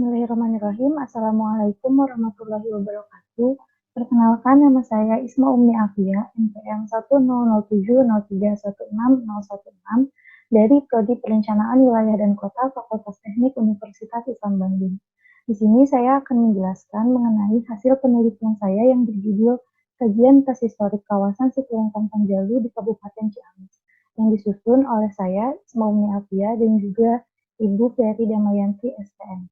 Bismillahirrahmanirrahim. Assalamualaikum warahmatullahi wabarakatuh. Perkenalkan, nama saya Isma Ummi Afia, NPM 1007031616016 dari Prodi Perencanaan Wilayah dan Kota Fakultas Teknik Universitas Islam Bandung. Di sini saya akan menjelaskan mengenai hasil penelitian saya yang berjudul Kajian Tes Historik Kawasan Citylengkong Panjalu di Kabupaten Ciamis, yang disusun oleh saya, Isma Ummi Afia, dan juga Ibu Ferry Damayanti, STM.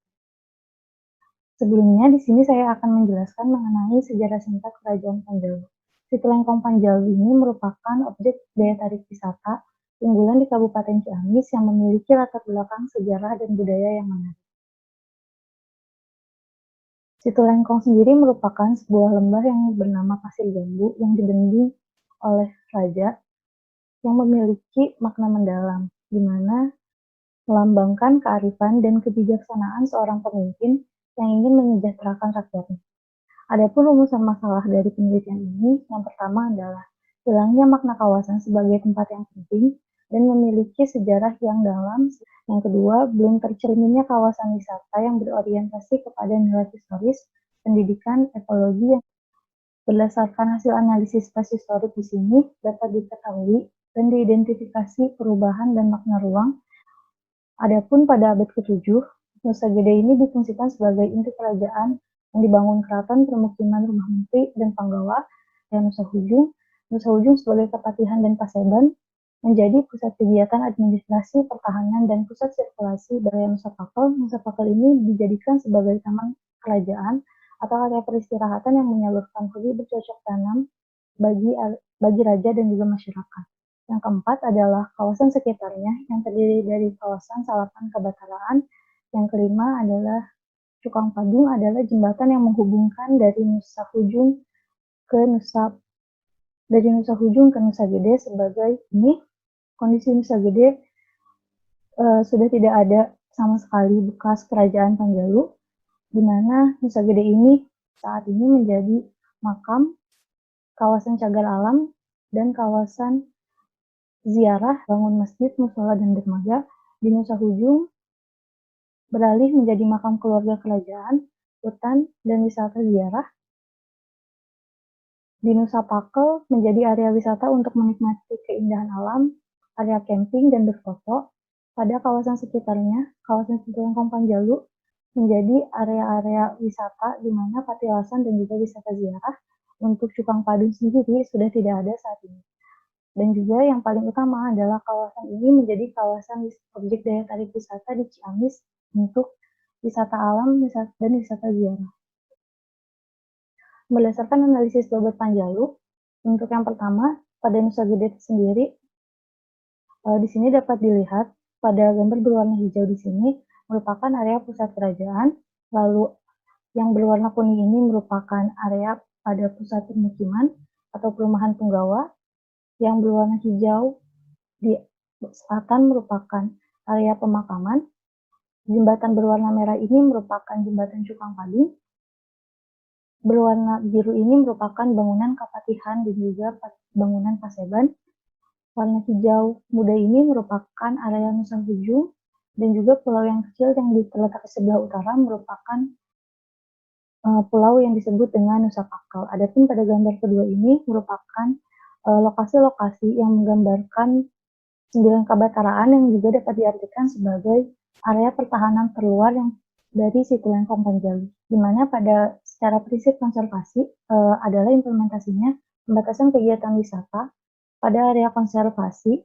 Sebelumnya, di sini saya akan menjelaskan mengenai sejarah singkat Kerajaan Panjalu. Citylengkong Panjalu ini merupakan objek daya tarik wisata unggulan di Kabupaten Ciamis yang memiliki latar belakang sejarah dan budaya yang menarik. Citylengkong sendiri merupakan sebuah lembah yang bernama Pasir Jambu yang dibendung oleh raja yang memiliki makna mendalam, di mana melambangkan kearifan dan kebijaksanaan seorang pemimpin yang ingin menyejahterakan rakyatnya. Adapun rumusan masalah dari penelitian ini, yang pertama adalah hilangnya makna kawasan sebagai tempat yang penting dan memiliki sejarah yang dalam. Yang kedua, belum tercerminnya kawasan wisata yang berorientasi kepada nilai historis, pendidikan, ekologi. Berdasarkan hasil analisis tes historik di sini, dapat diketahui dan diidentifikasi perubahan dan makna ruang. Adapun pada abad ke-7, Nusa Gede ini difungsikan sebagai inti kerajaan yang dibangun keraton, permukiman, rumah menteri, dan panggawa, dan Nusa Hujung sebagai Kepatihan dan Paseban, menjadi pusat kegiatan administrasi, pertahanan, dan pusat sirkulasi Balai Nusa Pakel. Nusa Pakel ini dijadikan sebagai taman kerajaan atau area peristirahatan yang menyalurkan hobi bercocok tanam bagi raja dan juga masyarakat. Yang keempat adalah kawasan sekitarnya yang terdiri dari kawasan Salapan Kabataraan. Yang kelima adalah Cukang Padung, adalah jembatan yang menghubungkan dari Nusa Hujung ke Nusa Gede. Sebagai ini, kondisi Nusa Gede sudah tidak ada sama sekali bekas kerajaan Panjalu, di mana Nusa Gede ini saat ini menjadi makam, kawasan cagar alam, dan kawasan ziarah, bangun masjid, musola, dan dermaga. Di Nusa Hujung beralih menjadi makam keluarga kerajaan, hutan, dan wisata ziarah. Di Nusa Pakel menjadi area wisata untuk menikmati keindahan alam, area camping, dan berfoto. Pada kawasan sekitarnya, kawasan Citylengkong Panjalu menjadi area-area wisata di mana patilasan dan juga wisata ziarah. Untuk Cukang Padung sendiri sudah tidak ada saat ini. Dan juga yang paling utama adalah kawasan ini menjadi kawasan objek daya tarik wisata di Ciamis untuk wisata alam dan wisata ziarah. Berdasarkan analisis bobot Panjalu, untuk yang pertama, pada Nusa Gede sendiri, di sini dapat dilihat pada gambar berwarna hijau di sini merupakan area pusat kerajaan, lalu yang berwarna kuning ini merupakan area pada pusat permukiman atau perumahan punggawa. Yang berwarna hijau di selatan merupakan area pemakaman. Jembatan berwarna merah ini merupakan jembatan Cukang Padung. Berwarna biru ini merupakan bangunan Kepatihan dan juga bangunan Paseban. Warna hijau muda ini merupakan area Nusa Hujung, dan juga pulau yang kecil yang terletak di sebelah utara merupakan pulau yang disebut dengan Nusa Pakel. Adapun pada gambar kedua ini merupakan lokasi-lokasi yang menggambarkan 9 kabataraan yang juga dapat diartikan sebagai area pertahanan terluar yang dari Citylengkong Panjalu, di mana pada secara prinsip konservasi adalah implementasinya pembatasan kegiatan wisata pada area konservasi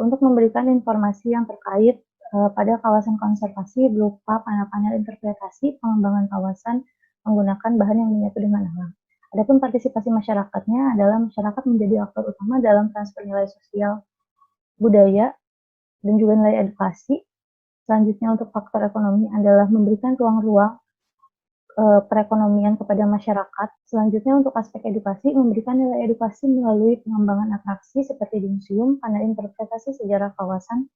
untuk memberikan informasi yang terkait pada kawasan konservasi berupa panel-panel interpretasi pengembangan kawasan menggunakan bahan yang menyatu dengan alam. Adapun partisipasi masyarakatnya adalah masyarakat menjadi aktor utama dalam transfer nilai sosial, budaya, dan juga nilai edukasi. Selanjutnya untuk faktor ekonomi adalah memberikan ruang-ruang perekonomian kepada masyarakat. Selanjutnya untuk aspek edukasi, memberikan nilai edukasi melalui pengembangan atraksi seperti di museum, panel interpretasi sejarah kawasan.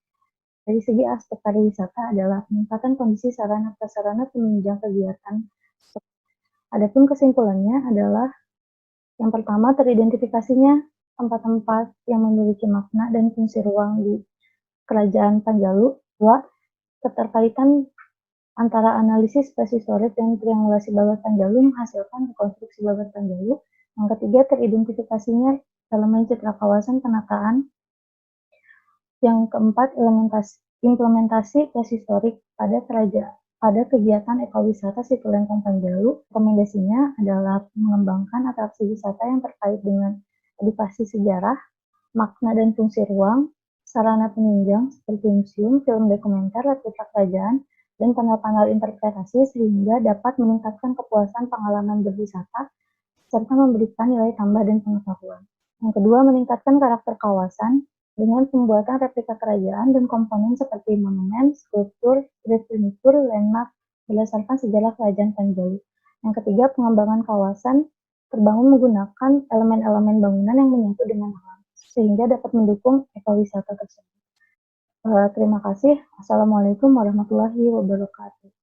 Dari segi aspek pariwisata adalah peningkatan kondisi sarana-prasarana penunjang kegiatan. Adapun kesimpulannya adalah yang pertama, teridentifikasinya tempat-tempat yang memiliki makna dan fungsi ruang di Kerajaan Panjalu. Dua, keterkaitan Antara analisis prehistorik dan triangulasi Babat Panjalu menghasilkan rekonstruksi Babat Panjalu. Yang ketiga, teridentifikasinya elemen citra kawasan penataan. Yang keempat, implementasi prehistorik pada kegiatan ekowisata Situ Lengkong Panjalu. Rekomendasinya adalah mengembangkan atraksi wisata yang terkait dengan edukasi sejarah, makna dan fungsi ruang, sarana penunjang seperti museum, film dokumenter, replika kerajaan, dan panel-panel interpretasi sehingga dapat meningkatkan kepuasan pengalaman berwisata serta memberikan nilai tambah dan pengetahuan. Yang kedua, meningkatkan karakter kawasan dengan pembuatan replika kerajaan dan komponen seperti monumen, skulptur, street furniture, landmark berdasarkan sejarah kerajaan Panjalu. Yang ketiga, pengembangan kawasan terbangun menggunakan elemen-elemen bangunan yang menyatu dengan alam sehingga dapat mendukung ekowisata tersebut. Terima kasih. Assalamualaikum warahmatullahi wabarakatuh.